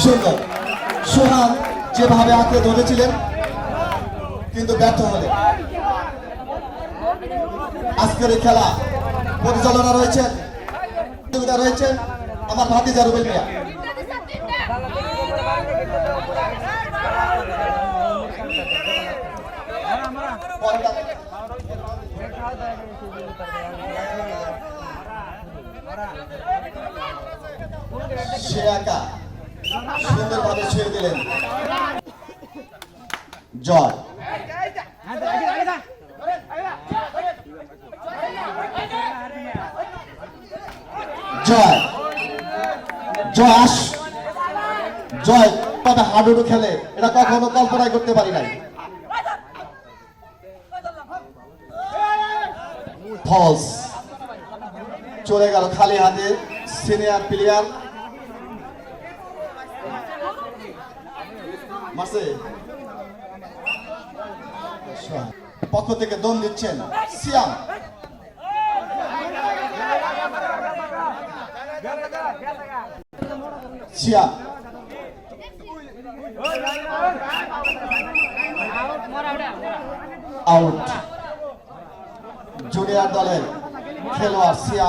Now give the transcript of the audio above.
সুন্দর সোহান যেভাবে আঁকড়ে ধরেছিলেন কিন্তু ব্যর্থ হলেন। আজকের এই খেলা পরিচালনা রয়েছেন আমার ভাতিজা রুবেল মিয়া। সে একা সুন্দরভাবে ছুঁয়ে দিলেন। জয় জয় জয় জয় তবে হাডুডু খেলে এটা কখনো কল্পনাই করতে পারি নাই। ফলস চলে গেল খালি হাতে সিনিয়র প্লেয়ার। পক্ষ থেকে দম দিচ্ছেন সিয়াম। সিয়াম আউট। জুনিয়র দলের খেলোয়াড় সিয়াম